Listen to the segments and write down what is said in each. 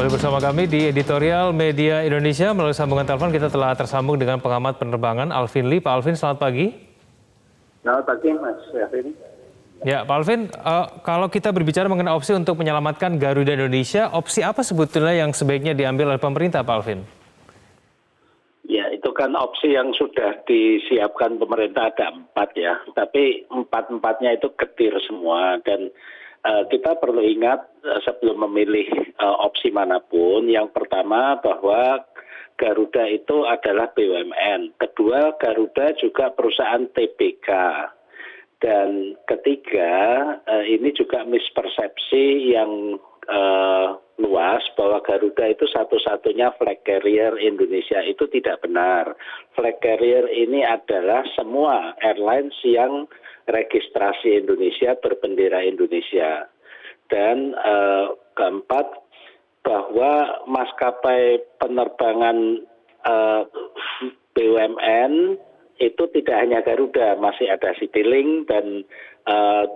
Kembali bersama kami di Editorial Media Indonesia. Melalui sambungan telepon kita telah tersambung dengan pengamat penerbangan Alvin Lee. Pak Alvin, selamat pagi. Selamat pagi, Mas Alvin. Ya, Pak Alvin, kalau kita berbicara mengenai opsi untuk menyelamatkan Garuda Indonesia, opsi apa sebetulnya yang sebaiknya diambil oleh pemerintah, Pak Alvin? Ya, itu kan opsi yang sudah disiapkan pemerintah ada 4 ya. Tapi 4-empatnya itu getir semua. Dan kita perlu ingat sebelum memilih opsi manapun, yang pertama bahwa Garuda itu adalah BUMN. Kedua, Garuda juga perusahaan TBK. Dan ketiga, ini juga mispersepsi yang luas bahwa Garuda itu satu-satunya flag carrier Indonesia. Itu tidak benar. Flag carrier ini adalah semua airlines yang registrasi Indonesia berbendera Indonesia. Dan keempat, bahwa maskapai penerbangan BUMN itu tidak hanya Garuda, masih ada Citylink dan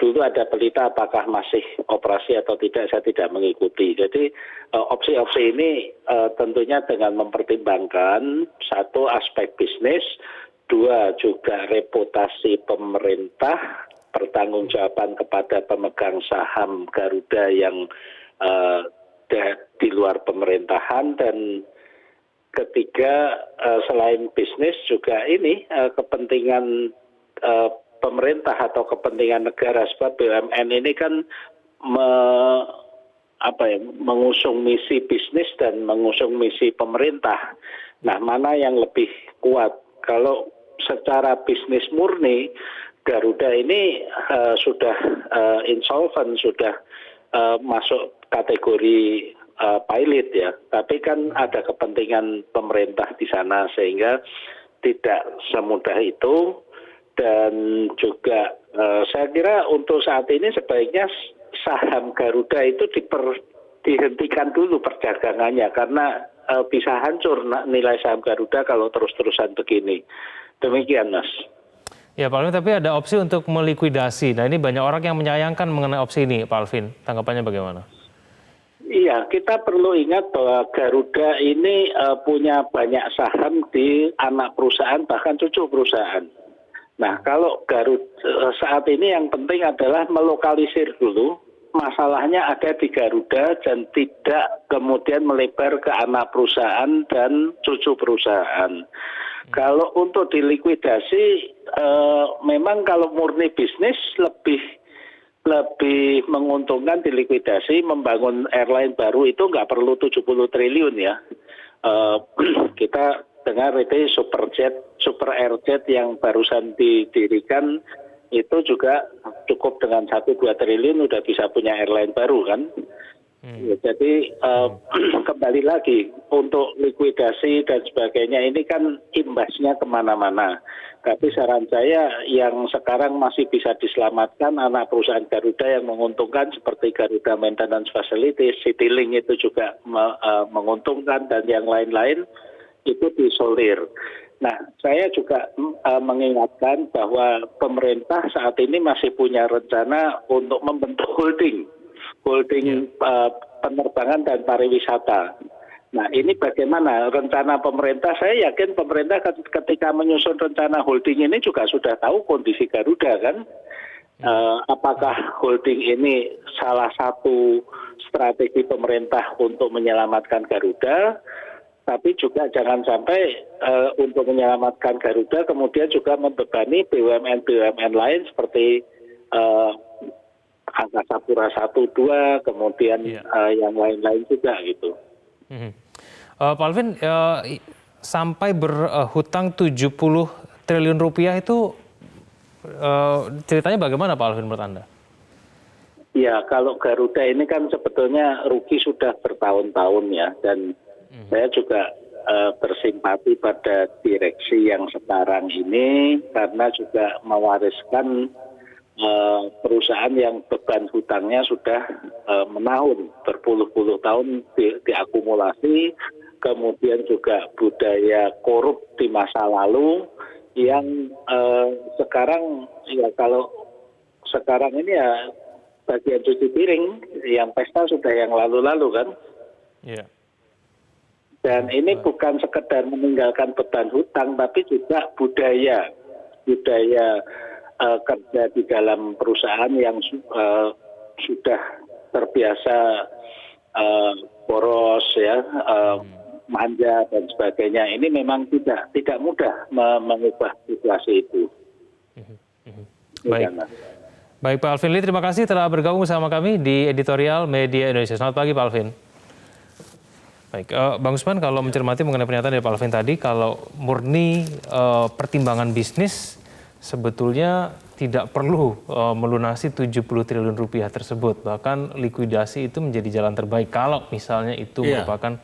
dulu ada Pelita, apakah masih operasi atau tidak, saya tidak mengikuti. Jadi opsi-opsi ini tentunya dengan mempertimbangkan satu aspek bisnis, dua juga reputasi pemerintah, pertanggungjawaban kepada pemegang saham Garuda yang di luar pemerintahan, dan ketiga selain bisnis juga ini kepentingan pemerintah atau kepentingan negara, sebab BUMN ini kan mengusung misi bisnis dan mengusung misi pemerintah. Nah, mana yang lebih kuat? Kalau secara bisnis murni, Garuda ini sudah insolvent, sudah masuk kategori pilot ya, tapi kan ada kepentingan pemerintah di sana sehingga tidak semudah itu. Dan juga saya kira untuk saat ini sebaiknya saham Garuda itu dihentikan dulu perdagangannya, karena bisa hancur nilai saham Garuda kalau terus-terusan begini. Demikian, Mas. Ya, Pak Alvin, tapi ada opsi untuk melikuidasi. Nah, ini banyak orang yang menyayangkan mengenai opsi ini, Pak Alvin. Tanggapannya bagaimana? Iya, kita perlu ingat bahwa Garuda ini punya banyak saham di anak perusahaan, bahkan cucu perusahaan. Nah, kalau Garuda saat ini yang penting adalah melokalisir dulu masalahnya ada di Garuda dan tidak kemudian melebar ke anak perusahaan dan cucu perusahaan. Kalau untuk dilikuidasi, memang kalau murni bisnis lebih menguntungkan dilikuidasi. Membangun airline baru itu nggak perlu 70 triliun ya. Kita dengar itu Super Airjet yang barusan didirikan itu juga cukup dengan 1-2 triliun udah bisa punya airline baru kan. Ya, jadi kembali lagi untuk likuidasi dan sebagainya ini kan imbasnya kemana-mana. Tapi saran saya yang sekarang masih bisa diselamatkan anak perusahaan Garuda yang menguntungkan seperti Garuda Maintenance Facilities, Citylink itu juga menguntungkan, dan yang lain-lain itu disolir. Nah, saya juga mengingatkan bahwa pemerintah saat ini masih punya rencana untuk membentuk holding penerbangan dan pariwisata. Nah, ini bagaimana rencana pemerintah? Saya yakin pemerintah ketika menyusun rencana holding ini juga sudah tahu kondisi Garuda kan. Apakah holding ini salah satu strategi pemerintah untuk menyelamatkan Garuda? Tapi juga jangan sampai untuk menyelamatkan Garuda kemudian juga membebani BUMN lain seperti Angkasa Pura 1-2, kemudian yang lain-lain juga gitu. Pak Alvin, sampai berhutang 70 triliun rupiah itu ceritanya bagaimana, Pak Alvin, menurut Anda? Ya, kalau Garuda ini kan sebetulnya rugi sudah bertahun-tahun ya, dan saya juga bersimpati pada direksi yang sekarang ini karena juga mewariskan perusahaan yang beban hutangnya sudah menahun, berpuluh-puluh tahun diakumulasi, kemudian juga budaya korup di masa lalu yang sekarang ya kalau sekarang ini ya bagian cuci piring, yang pesta sudah yang lalu-lalu kan. Yeah. Dan ini bukan sekedar meninggalkan beban hutang, tapi juga budaya kerja di dalam perusahaan yang sudah terbiasa boros ya, manja dan sebagainya. Ini memang tidak mudah mengubah situasi itu. Baik. Baik Pak Alvin Lee, terima kasih telah bergabung bersama kami di editorial Media Indonesia. Selamat pagi Pak Alvin. Baik, Bang Usman, kalau mencermati mengenai pernyataan dari Pak Alvin tadi, kalau murni pertimbangan bisnis, sebetulnya tidak perlu melunasi 70 triliun rupiah tersebut. Bahkan likuidasi itu menjadi jalan terbaik kalau misalnya itu merupakan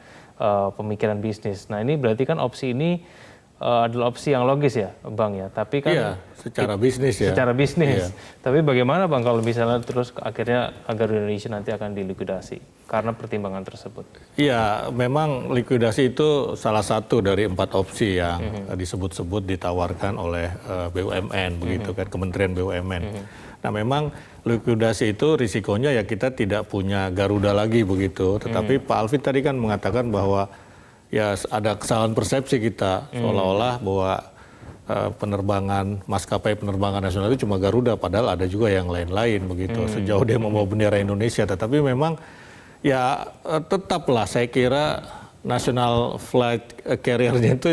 pemikiran bisnis. Nah ini berarti kan opsi ini adalah opsi yang logis ya Bang ya. Tapi kan secara bisnis ya. Secara bisnis. Tapi bagaimana Bang kalau misalnya terus akhirnya Garuda Indonesia nanti akan dilikuidasi karena pertimbangan tersebut? Iya, memang likuidasi itu salah satu dari 4 opsi yang disebut-sebut ditawarkan oleh BUMN begitu kan, Kementerian BUMN. Nah memang likuidasi itu risikonya ya kita tidak punya Garuda lagi begitu. Tetapi Pak Alvin tadi kan mengatakan bahwa ya ada kesalahan persepsi kita seolah-olah bahwa maskapai penerbangan nasional itu cuma Garuda, padahal ada juga yang lain-lain begitu. Sejauh dia membawa bendera Indonesia, tetapi memang ya tetaplah saya kira national flight carrier-nya itu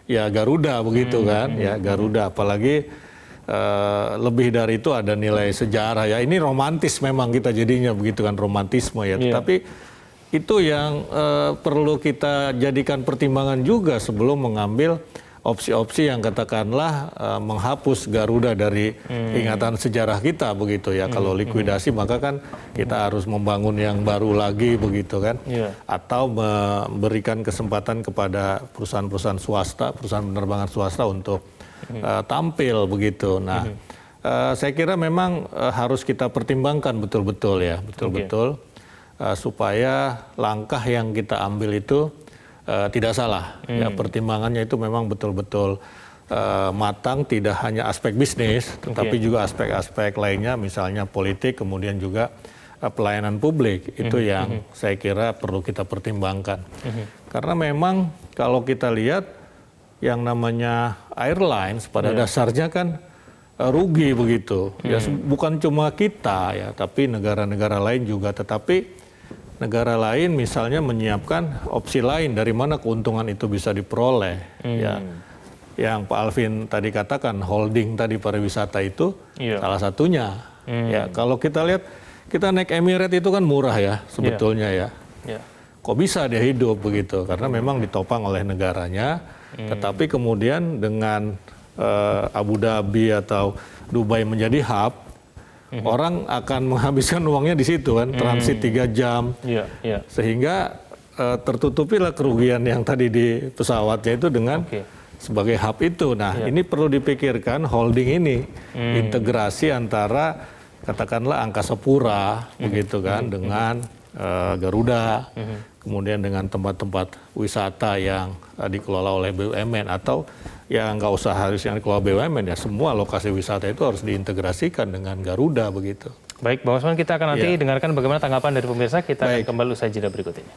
ya Garuda begitu kan, ya Garuda. Apalagi lebih dari itu ada nilai sejarah ya. Ini romantis memang kita jadinya begitu kan, romantisme ya. Tetapi itu yang perlu kita jadikan pertimbangan juga sebelum mengambil opsi-opsi yang katakanlah menghapus Garuda dari ingatan sejarah kita begitu ya. Kalau likuidasi maka kan kita harus membangun yang baru lagi begitu kan. Atau memberikan kesempatan kepada perusahaan-perusahaan swasta, perusahaan penerbangan swasta untuk tampil begitu. Nah, saya kira memang harus kita pertimbangkan betul-betul ya, betul-betul. Supaya langkah yang kita ambil itu tidak salah. Ya, pertimbangannya itu memang betul-betul matang, tidak hanya aspek bisnis, tetapi juga aspek-aspek lainnya, misalnya politik, kemudian juga pelayanan publik. Itu yang saya kira perlu kita pertimbangkan. Karena memang kalau kita lihat yang namanya airlines pada dasarnya kan rugi begitu. Ya, bukan cuma kita ya, tapi negara-negara lain juga. Tetapi negara lain misalnya menyiapkan opsi lain dari mana keuntungan itu bisa diperoleh. Ya, yang Pak Alvin tadi katakan holding tadi pariwisata itu salah satunya. Ya, kalau kita lihat kita naik Emirates itu kan murah ya sebetulnya ya. Kok bisa dia hidup begitu? Karena memang ditopang oleh negaranya. Tetapi kemudian dengan Abu Dhabi atau Dubai menjadi hub, orang akan menghabiskan uangnya di situ kan, transit 3 jam, sehingga tertutupilah kerugian yang tadi di pesawatnya itu dengan sebagai hub itu. Nah, ini perlu dipikirkan holding ini, integrasi antara katakanlah Angkasa Pura, begitu kan, dengan Garuda, kemudian dengan tempat-tempat wisata yang dikelola oleh BUMN atau ya nggak usah harus yang dikelola BUMN ya, semua lokasi wisata itu harus diintegrasikan dengan Garuda begitu. Baik, Bang Usman, kita akan nanti dengarkan bagaimana tanggapan dari pemirsa. Kita akan kembali usai jeda berikut ini.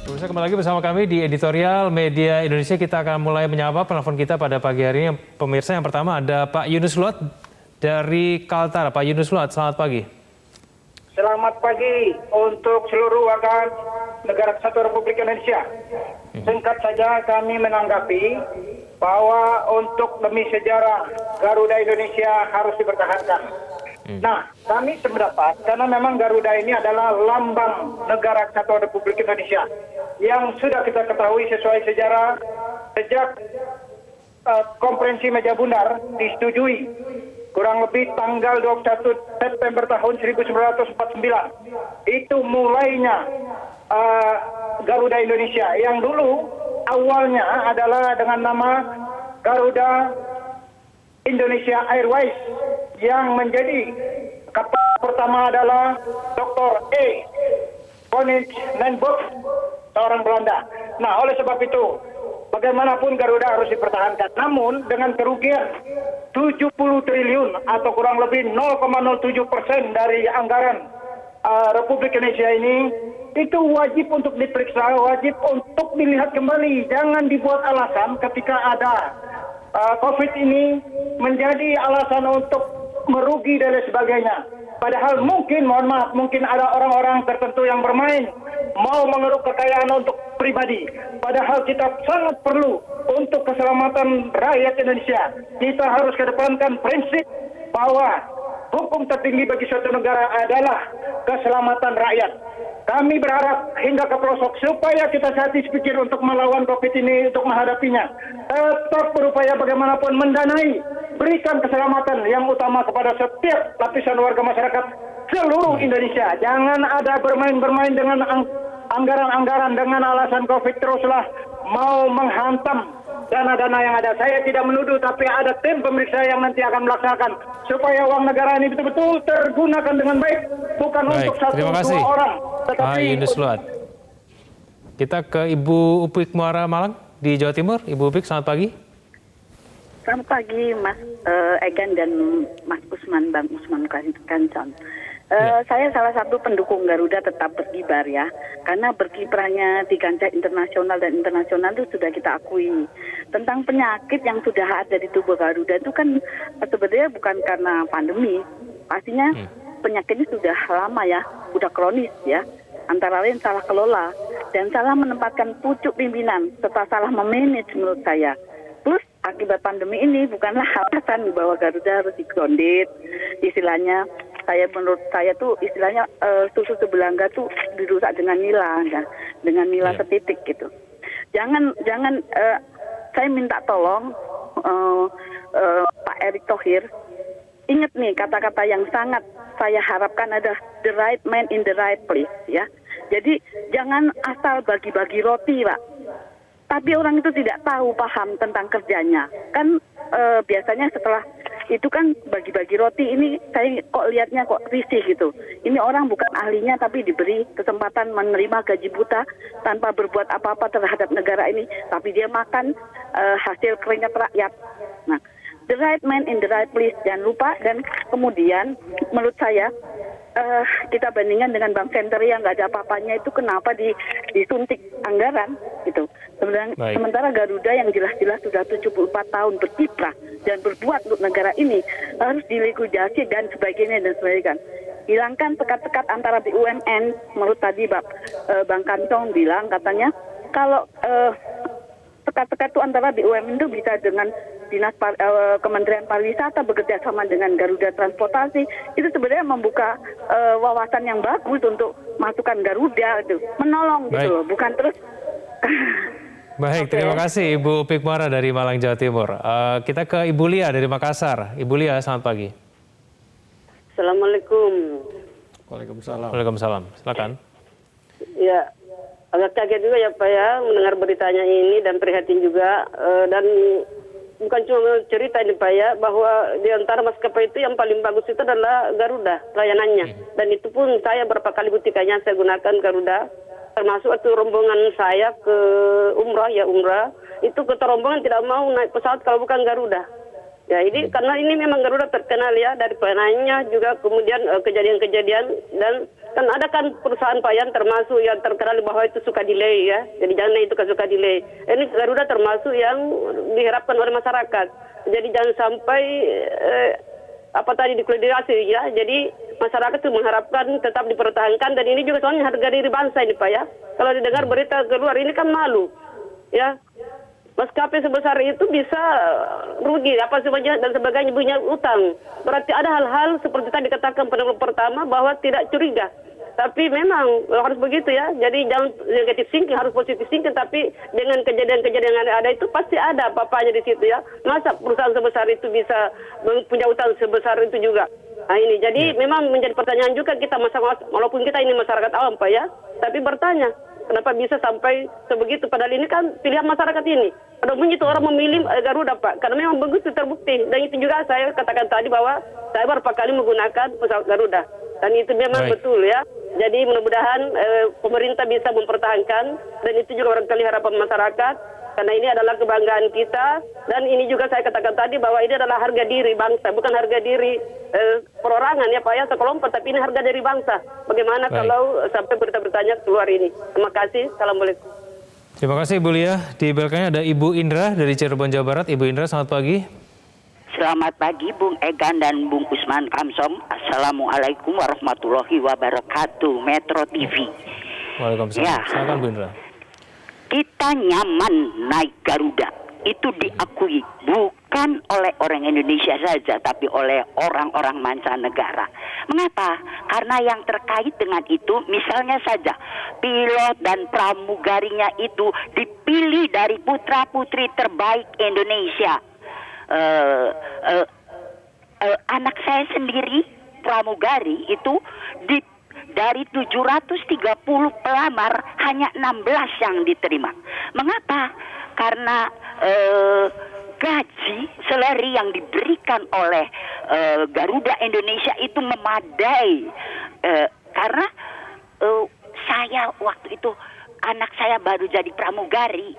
Pemirsa, kembali lagi bersama kami di editorial Media Indonesia. Kita akan mulai menyapa penelpon kita pada pagi hari ini. Pemirsa, yang pertama ada Pak Yunus Luat dari Kaltara. Pak Yunus Luat, selamat pagi. Selamat pagi untuk seluruh warga negara Kesatuan Republik Indonesia. Singkat saja kami menanggapi bahwa untuk demi sejarah Garuda Indonesia harus dipertahankan. Nah, kami sependapat karena memang Garuda ini adalah lambang negara Kesatuan Republik Indonesia yang sudah kita ketahui sesuai sejarah sejak konferensi meja bundar disetujui kurang lebih tanggal 21 September tahun 1949. Itu mulainya Garuda Indonesia yang dulu awalnya adalah dengan nama Garuda Indonesia Airways, yang menjadi kapal pertama adalah Dr. E. Koningsnenburg, seorang Belanda. Nah, oleh sebab itu bagaimanapun Garuda harus dipertahankan. Namun dengan kerugian 70 triliun atau kurang lebih 0,07% dari anggaran Republik Indonesia ini, itu wajib untuk diperiksa, wajib untuk dilihat kembali. Jangan dibuat alasan ketika ada COVID ini menjadi alasan untuk merugi dan lain sebagainya. Padahal mungkin, mohon maaf, mungkin ada orang-orang tertentu yang bermain mau mengeruk kekayaan untuk pribadi. Padahal kita sangat perlu untuk keselamatan rakyat Indonesia. Kita harus kedepankan prinsip bahwa hukum tertinggi bagi suatu negara adalah keselamatan rakyat. Kami berharap hingga ke pelosok supaya kita satis pikir untuk melawan COVID ini, untuk menghadapinya. Tetap berupaya bagaimanapun mendanai, berikan keselamatan yang utama kepada setiap lapisan warga masyarakat seluruh Indonesia. Jangan ada bermain-bermain dengan anggaran-anggaran dengan alasan COVID teruslah mau menghantam dana-dana yang ada. Saya tidak menuduh, tapi ada tim pemeriksa yang nanti akan melaksanakan supaya uang negara ini betul-betul tergunakan dengan baik, bukan untuk satu dua orang, tetapi Yunus Luat. Kita ke Ibu Upik Muara Malang di Jawa Timur. Ibu Upik, selamat pagi. Selamat pagi, Mas Egan dan Mas Usman, Bang Usman Kancon. Saya salah satu pendukung Garuda tetap berkibar ya, karena berkibarnya di kancah internasional dan internasional itu sudah kita akui. Tentang penyakit yang sudah ada di tubuh Garuda itu kan sebenarnya bukan karena pandemi, pastinya penyakitnya sudah lama ya, sudah kronis ya. Antara lain salah kelola dan salah menempatkan pucuk pimpinan serta salah memanage menurut saya. Plus akibat pandemi ini bukanlah alasan bahwa Garuda harus di-grounded, istilahnya. Menurut saya tuh istilahnya susu sebelangga tuh dirusak dengan nila, ya, dengan nila setitik gitu. Jangan saya minta tolong Pak Erick Thohir, ingat nih kata-kata yang sangat saya harapkan ada the right man in the right place ya. Jadi jangan asal bagi-bagi roti, Pak. Tapi orang itu tidak tahu paham tentang kerjanya. Kan biasanya setelah itu kan bagi-bagi roti ini saya kok lihatnya kok risih gitu. Ini orang bukan ahlinya tapi diberi kesempatan menerima gaji buta tanpa berbuat apa-apa terhadap negara ini. Tapi dia makan hasil keringat rakyat. Nah, the right man in the right place, jangan lupa. Dan kemudian menurut saya kita bandingkan dengan Bank Senturi yang nggak ada apa-apanya itu kenapa disuntik anggaran gitu. Sementara Garuda yang jelas-jelas sudah 74 tahun berkiprah dan berbuat untuk negara ini harus dilikuidasi dan sebagainya dan sebagainya. Hilangkan sekat-sekat antara BUMN. Menurut tadi Bang Kantong bilang katanya kalau sekat-sekat itu antara BUMN itu bisa dengan Dinas Kementerian Pariwisata bekerja sama dengan Garuda Transportasi, itu sebenarnya membuka wawasan yang bagus untuk masukan Garuda itu, menolong gitu loh, bukan terus. Baik, terima kasih Ibu Upik Muara dari Malang, Jawa Timur. Kita ke Ibu Lia dari Makassar. Ibu Lia, selamat pagi. Assalamualaikum. Waalaikumsalam. Waalaikumsalam. Silakan. Ya, agak kaget juga ya Pak ya mendengar beritanya ini dan prihatin juga dan bukan cuma cerita ini Pak ya, bahwa di antara maskapai itu yang paling bagus itu adalah Garuda pelayanannya. Dan itu pun saya berapa kali butikanya saya gunakan Garuda, termasuk waktu rombongan saya ke umrah, itu kota rombongan tidak mau naik pesawat kalau bukan Garuda. Ya ini karena ini memang Garuda terkenal ya dari pelayanannya juga, kemudian kejadian-kejadian, dan kan ada kan perusahaan Pak Yan termasuk yang terkenal bahwa itu suka delay ya. Jadi jangan itu suka delay. Ini Garuda termasuk yang diharapkan oleh masyarakat. Jadi jangan sampai dikualifikasi ya. Jadi masyarakat itu mengharapkan tetap dipertahankan, dan ini juga soalnya harga diri bangsa ini Pak ya. Kalau didengar berita keluar ini kan malu ya. Maskapai sebesar itu bisa rugi apa semuanya dan sebagainya, punya utang. Berarti ada hal-hal seperti tadi dikatakan pada pertama bahwa tidak curiga. Tapi memang harus begitu ya. Jadi jangan negatif thinking, harus positif thinking. Tapi dengan kejadian-kejadian yang ada itu pasti ada apa-apanya di situ ya. Masa perusahaan sebesar itu bisa punya utang sebesar itu juga. Nah ini jadi memang menjadi pertanyaan juga kita, walaupun kita ini masyarakat awam Pak ya. Tapi bertanya, kenapa bisa sampai sebegitu? Padahal ini kan pilihan masyarakat ini. Pada umumnya itu orang memilih Garuda Pak, karena memang begitu terbukti. Dan itu juga saya katakan tadi bahwa saya beberapa kali menggunakan pesawat Garuda. Dan itu memang betul ya. Jadi mudah-mudahan pemerintah bisa mempertahankan, dan itu juga barangkali harapan masyarakat. Karena ini adalah kebanggaan kita, dan ini juga saya katakan tadi bahwa ini adalah harga diri bangsa, bukan harga diri perorangan ya Pak ya, sekelompok, tapi ini harga diri bangsa. Bagaimana kalau sampai berita-beritanya keluar ini? Terima kasih. Assalamualaikum. Terima kasih Ibu Lia. Di belakangnya ada Ibu Indra dari Cirebon, Jawa Barat. Ibu Indra, selamat pagi. Selamat pagi Bung Egan dan Bung Usman Kamsom. Assalamualaikum warahmatullahi wabarakatuh. Metro TV. Waalaikumsalam. Ya. Silakan Bu Indra. Kita nyaman naik Garuda. Itu diakui bukan oleh orang Indonesia saja, tapi oleh orang-orang mancanegara. Mengapa? Karena yang terkait dengan itu, misalnya saja pilot dan pramugarinya itu dipilih dari putra-putri terbaik Indonesia. Anak saya sendiri pramugari itu dari 730 pelamar hanya 16 yang diterima. Mengapa? Karena gaji salary yang diberikan oleh Garuda Indonesia itu memadai. Karena saya waktu itu anak saya baru jadi pramugari,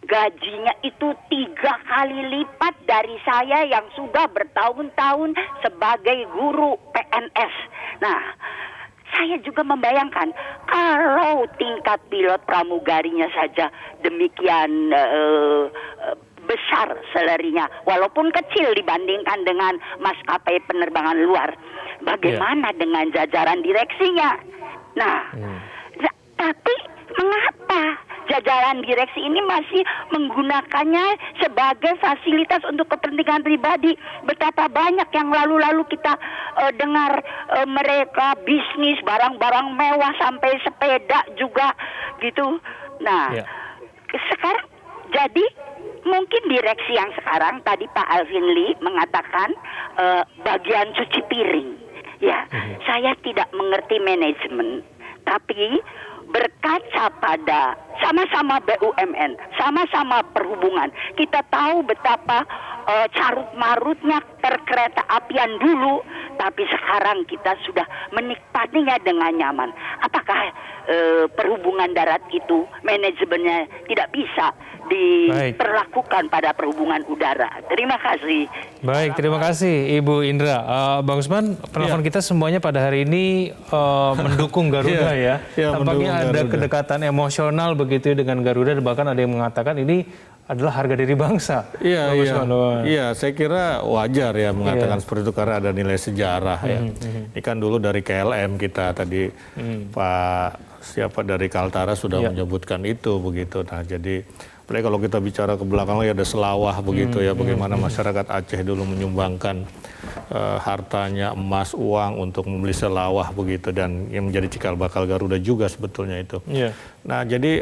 gajinya itu 3 kali lipat dari saya yang sudah bertahun-tahun sebagai guru PNS. Nah, saya juga membayangkan kalau tingkat pilot pramugarinya saja demikian besar salary-nya, walaupun kecil dibandingkan dengan maskapai penerbangan luar, bagaimana dengan jajaran direksinya? Nah, tapi mengapa jajaran direksi ini masih menggunakannya sebagai fasilitas untuk kepentingan pribadi? Betapa banyak yang lalu-lalu kita dengar mereka bisnis barang-barang mewah sampai sepeda juga gitu. Nah, sekarang jadi mungkin direksi yang sekarang tadi Pak Alvin Lee mengatakan bagian cuci piring. Ya, saya tidak mengerti manajemen, tapi berkaca pada sama-sama BUMN, sama-sama perhubungan. Kita tahu betapa carut-marutnya perkereta apian dulu, tapi sekarang kita sudah menikmatinya dengan nyaman. Apakah perhubungan darat itu manajemennya tidak bisa diperlakukan pada perhubungan udara? Terima kasih. Baik, terima kasih Ibu Indra. Bang Usman, penelpon kita semuanya pada hari ini mendukung Garuda ya. Tampaknya ada kedekatan emosional begitu dengan Garuda, bahkan ada yang mengatakan ini adalah harga diri bangsa. Iya, saya kira wajar ya mengatakan seperti itu karena ada nilai sejarah ya. Ini kan dulu dari KLM kita tadi Pak siapa dari Kaltara sudah menyebutkan itu begitu. Nah, jadi apalagi kalau kita bicara ke belakang lagi ada Selawah begitu ya, bagaimana masyarakat Aceh dulu menyumbangkan hartanya, emas, uang untuk membeli Selawah begitu, dan yang menjadi cikal bakal Garuda juga sebetulnya itu. Nah, jadi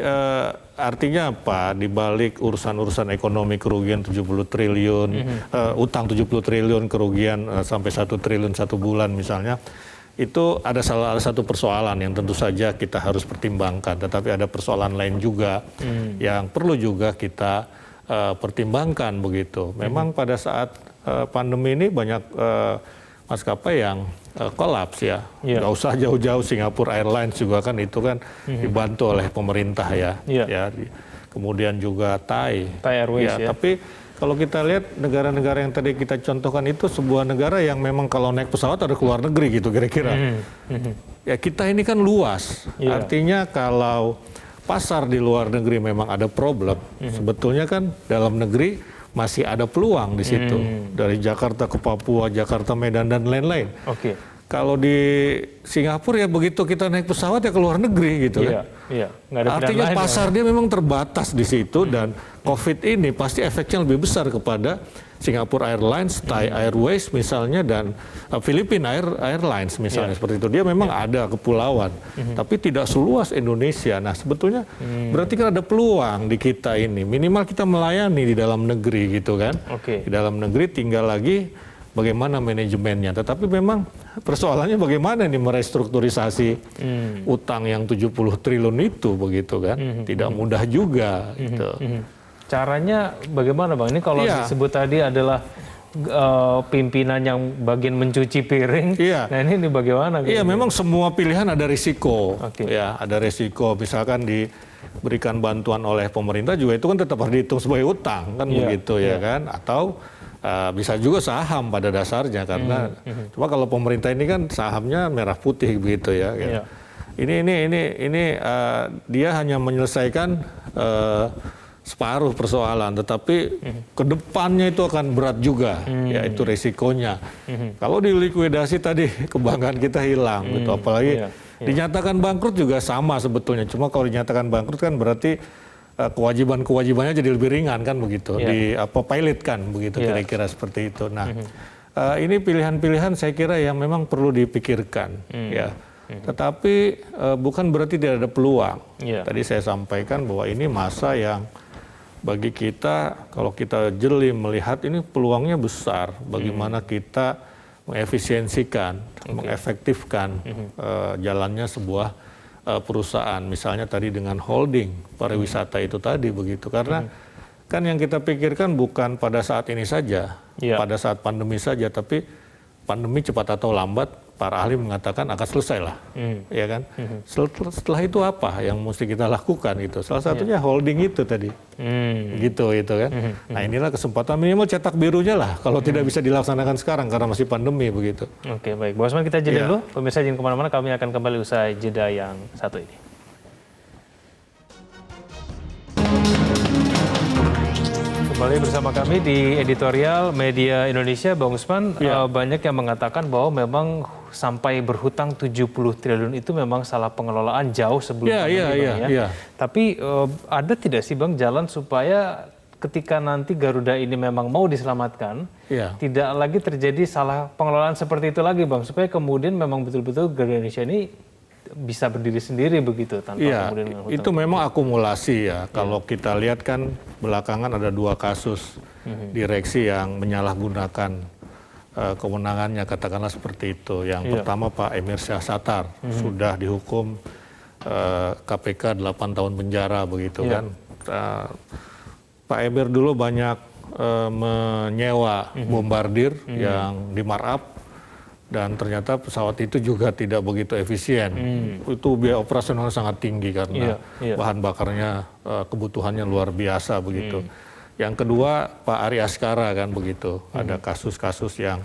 artinya apa? Di balik urusan-urusan ekonomi kerugian 70 triliun, utang 70 triliun, kerugian sampai 1 triliun 1 bulan misalnya, itu ada salah satu persoalan yang tentu saja kita harus pertimbangkan, tetapi ada persoalan lain juga yang perlu juga kita pertimbangkan begitu. Memang pada saat pandemi ini banyak maskapai yang kolaps ya. Nggak usah jauh-jauh, Singapore Airlines juga kan itu kan dibantu oleh pemerintah ya. Kemudian juga Thai Airways ya. Tapi kalau kita lihat negara-negara yang tadi kita contohkan itu sebuah negara yang memang kalau naik pesawat ada ke luar negeri gitu kira-kira. Ya kita ini kan luas. Artinya kalau pasar di luar negeri memang ada problem, sebetulnya kan dalam negeri masih ada peluang di situ. Dari Jakarta ke Papua, Jakarta, Medan dan lain-lain. Kalau di Singapura ya begitu kita naik pesawat ya ke luar negeri gitu kan. Artinya pasar dia memang terbatas di situ, dan COVID ini pasti efeknya lebih besar kepada Singapore Airlines, Thai Airways misalnya, dan Philippine Airlines misalnya seperti itu. Dia memang ada kepulauan, tapi tidak seluas Indonesia. Nah sebetulnya berarti kan ada peluang di kita ini. Minimal kita melayani di dalam negeri gitu kan. Di dalam negeri tinggal lagi bagaimana manajemennya. Tetapi memang persoalannya bagaimana nih merestrukturisasi utang yang 70 triliun itu begitu kan. Tidak mudah juga gitu. Caranya bagaimana Bang? Ini kalau disebut tadi adalah pimpinan yang bagian mencuci piring. Iya. Nah ini bagaimana? Iya, memang semua pilihan ada risiko. Oke. Ya, ada risiko. Misalkan diberikan bantuan oleh pemerintah juga itu kan tetap harus dihitung sebagai utang kan begitu ya kan? Atau bisa juga saham pada dasarnya karena cuma kalau pemerintah ini kan sahamnya merah putih begitu ya. Iya. Ini dia hanya menyelesaikan separuh persoalan, tetapi kedepannya itu akan berat juga, ya itu resikonya. Kalau dilikuidasi tadi kebanggaan kita hilang, gitu. Apalagi dinyatakan bangkrut juga sama sebetulnya. Cuma kalau dinyatakan bangkrut kan berarti kewajibannya jadi lebih ringan kan begitu, pilot kan begitu kira-kira seperti itu. Nah, ini pilihan-pilihan saya kira yang memang perlu dipikirkan, ya. Tetapi bukan berarti tidak ada peluang. Tadi saya sampaikan bahwa ini masa yang bagi kita, kalau kita jeli melihat ini peluangnya besar. Bagaimana kita mengefisiensikan, mengefektifkan jalannya sebuah perusahaan. Misalnya tadi dengan holding pariwisata itu tadi begitu. Karena kan yang kita pikirkan bukan pada saat ini saja, pada saat pandemi saja, tapi pandemi cepat atau lambat para ahli mengatakan akan selesai lah, ya kan? Setelah itu apa yang mesti kita lakukan itu? Salah satunya holding itu tadi, gitu kan? Nah inilah kesempatan minimal cetak birunya lah, kalau tidak bisa dilaksanakan sekarang karena masih pandemi begitu. Oke baik, Bang Usman kita jeda dulu. Pemirsa jangan kemana-mana, kami akan kembali usai jeda yang satu ini. Kembali bersama kami di editorial Media Indonesia, Bang Usman. Banyak yang mengatakan bahwa memang sampai berhutang 70 triliun itu memang salah pengelolaan jauh sebelum pandemi, Bang. Tapi ada tidak sih Bang jalan supaya ketika nanti Garuda ini memang mau diselamatkan, tidak lagi terjadi salah pengelolaan seperti itu lagi Bang, supaya kemudian memang betul-betul Garuda Indonesia ini bisa berdiri sendiri begitu tanpa kemudian dengan hutang. Itu memang akumulasi ya. Kalau kita lihat kan belakangan ada 2 kasus direksi yang menyalahgunakan kewenangannya, katakanlah seperti itu. Yang pertama Pak Emir Syahsatar sudah dihukum KPK 8 tahun penjara begitu kan. Pak Emir dulu banyak menyewa bombardir yang di markup dan ternyata pesawat itu juga tidak begitu efisien. Itu biaya operasional sangat tinggi karena bahan bakarnya kebutuhannya luar biasa begitu. Yang kedua Pak Ari Askara kan begitu. Ada kasus-kasus yang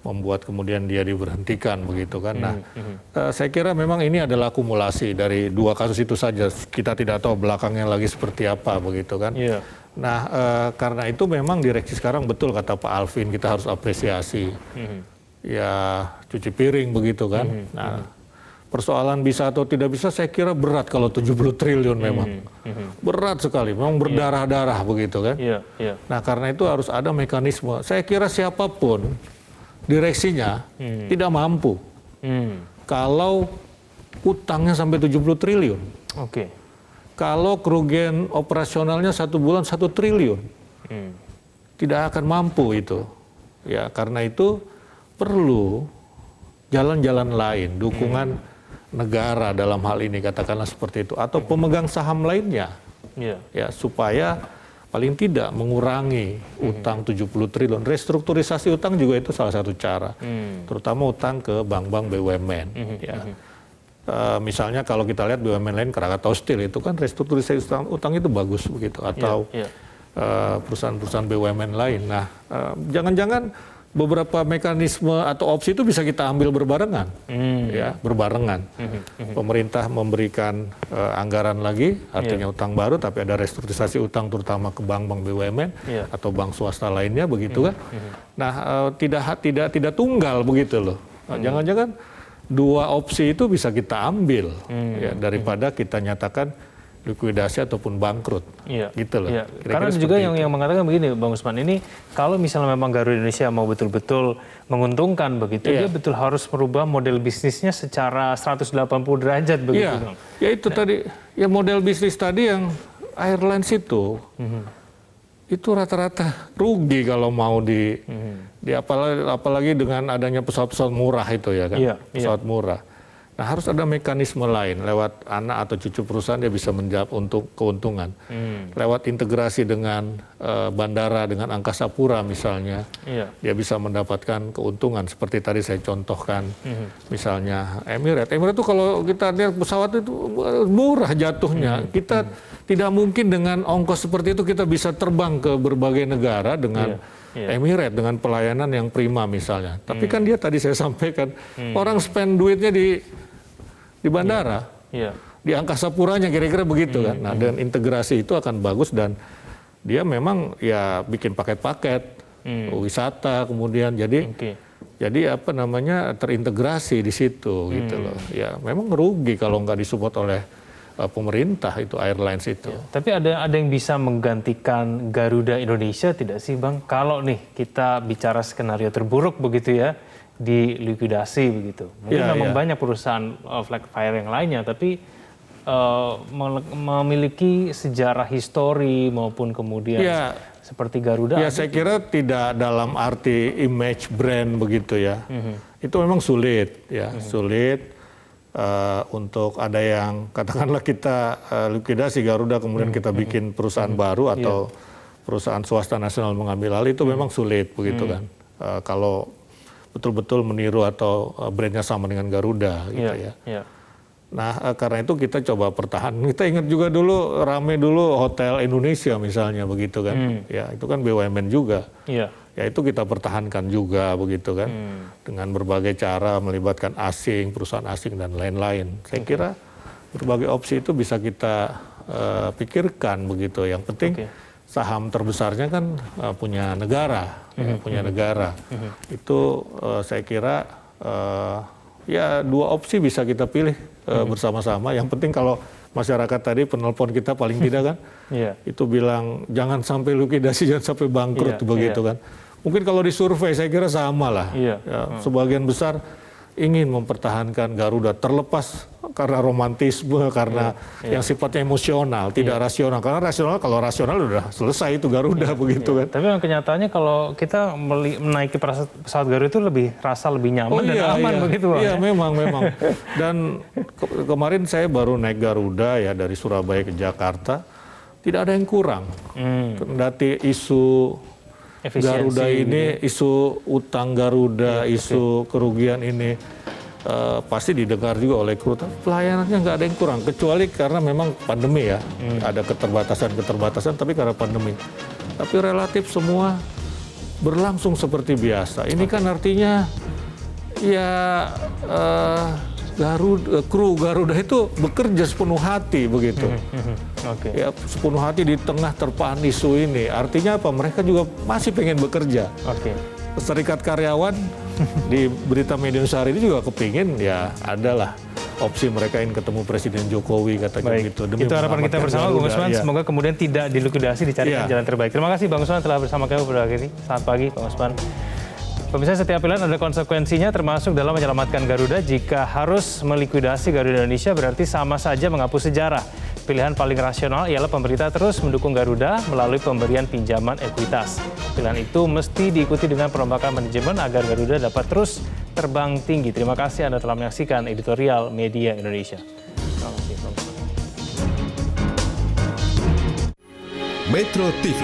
membuat kemudian dia diberhentikan begitu kan. Nah, saya kira memang ini adalah akumulasi dari 2 kasus itu saja. Kita tidak tahu belakangnya lagi seperti apa begitu kan. Nah, karena itu memang direksi sekarang betul kata Pak Alvin, kita harus apresiasi. Ya cuci piring begitu kan. Nah, persoalan bisa atau tidak bisa saya kira berat kalau 70 triliun memang. Berat sekali, memang berdarah-darah begitu kan. Nah karena itu harus ada mekanisme. Saya kira siapapun direksinya tidak mampu kalau utangnya sampai 70 triliun. Kalau kerugian operasionalnya 1 bulan 1 triliun. Tidak akan mampu itu. Ya karena itu perlu jalan-jalan lain, dukungan negara dalam hal ini katakanlah seperti itu, atau pemegang saham lainnya, ya supaya paling tidak mengurangi utang 70 triliun. Restrukturisasi utang juga itu salah satu cara, terutama utang ke bank-bank BUMN. Misalnya kalau kita lihat BUMN lain Krakatau Steel itu kan restrukturisasi utang itu bagus begitu, atau perusahaan-perusahaan BUMN lain. Nah, jangan-jangan beberapa mekanisme atau opsi itu bisa kita ambil berbarengan, ya berbarengan. Pemerintah memberikan anggaran lagi, artinya utang baru, tapi ada restrukturisasi utang terutama ke bank-bank BUMN atau bank swasta lainnya, begitu kan? Nah, tidak tunggal begitu loh. Jangan-jangan 2 opsi itu bisa kita ambil, ya, daripada kita nyatakan likuidasi ataupun bangkrut, gitu loh. Karena juga yang mengatakan begini, Bang Usman, ini kalau misalnya memang Garuda Indonesia mau betul-betul menguntungkan begitu, dia betul harus merubah model bisnisnya secara 180 derajat begitu, Bang. Ya itu tadi, ya model bisnis tadi yang airlines itu rata-rata rugi kalau mau apalagi dengan adanya pesawat-pesawat murah itu ya kan, pesawat murah. Nah, harus ada mekanisme lain lewat anak atau cucu perusahaan dia bisa menjawab untuk keuntungan. Lewat integrasi dengan bandara, dengan angkasa pura misalnya, dia bisa mendapatkan keuntungan seperti tadi saya contohkan. Misalnya Emirates itu kalau kita lihat pesawat itu murah jatuhnya. Kita tidak mungkin dengan ongkos seperti itu kita bisa terbang ke berbagai negara dengan Emirates dengan pelayanan yang prima misalnya. Tapi kan dia tadi saya sampaikan orang spend duitnya di bandara, di angkasa puranya kira-kira begitu kan. Nah, dengan integrasi itu akan bagus dan dia memang ya bikin paket-paket wisata kemudian jadi apa namanya terintegrasi di situ gitu loh. Ya memang rugi kalau nggak disupport oleh pemerintah itu airlines itu. Tapi ada yang bisa menggantikan Garuda Indonesia tidak sih Bang? Kalau nih kita bicara skenario terburuk begitu ya, di likuidasi begitu. Mungkin memang banyak perusahaan flag fire yang lainnya, tapi memiliki sejarah histori maupun kemudian seperti Garuda. Ya saya kira tidak dalam arti image brand begitu ya. Itu memang sulit ya, sulit. Untuk ada yang katakanlah kita likuidasi Garuda kemudian kita bikin perusahaan baru atau perusahaan swasta nasional mengambil alih itu memang sulit begitu kan. Kalau betul-betul meniru atau brandnya sama dengan Garuda gitu ya. Nah karena itu kita coba pertahankan. Kita ingat juga dulu rame dulu Hotel Indonesia misalnya begitu kan. Ya itu kan BUMN juga. Ya itu kita pertahankan juga begitu kan. Dengan berbagai cara melibatkan asing, perusahaan asing dan lain-lain. Saya kira berbagai opsi itu bisa kita pikirkan begitu. Yang penting saham terbesarnya kan punya negara, punya negara. Itu saya kira ya dua opsi bisa kita pilih bersama-sama. Yang penting kalau masyarakat tadi penelpon kita paling tidak kan, itu bilang jangan sampai likuidasi, jangan sampai bangkrut begitu kan. Mungkin kalau disurvei saya kira sama lah. Sebagian besar ingin mempertahankan Garuda terlepas karena romantisme, karena yang sifatnya emosional, tidak rasional. Karena rasional, kalau rasional udah selesai itu Garuda begitu kan. Tapi memang kenyataannya kalau kita menaiki pesawat Garuda itu rasa lebih nyaman dan aman begitu. Iya memang. Dan kemarin saya baru naik Garuda ya dari Surabaya ke Jakarta, tidak ada yang kurang. Kendati isu Garuda ini, isu utang Garuda, isu kerugian ini pasti didengar juga oleh kru. Pelayanannya nggak ada yang kurang, kecuali karena memang pandemi ya. Ada keterbatasan, tapi karena pandemi. Tapi relatif semua berlangsung seperti biasa. Ini kan artinya ya kru Garuda itu bekerja sepenuh hati begitu. Ya sepenuh hati di tengah terpaan isu ini. Artinya apa? Mereka juga masih pengen bekerja. Serikat karyawan di berita media hari ini juga kepingin ya adalah opsi mereka ingin ketemu Presiden Jokowi katanya gitu. Itu harapan kita bersama Bung Usman. Semoga kemudian tidak dilikuidasi, dicarikan jalan terbaik. Terima kasih Bang Usman telah bersama kami pada hari ini. Selamat pagi Bang Usman. Pemirsa, setiap pilihan ada konsekuensinya termasuk dalam menyelamatkan Garuda. Jika harus melikuidasi Garuda Indonesia berarti sama saja menghapus sejarah. Pilihan paling rasional ialah pemerintah terus mendukung Garuda melalui pemberian pinjaman ekuitas. Pilihan itu mesti diikuti dengan perombakan manajemen agar Garuda dapat terus terbang tinggi. Terima kasih Anda telah menyaksikan editorial Media Indonesia. Terima kasih. Metro TV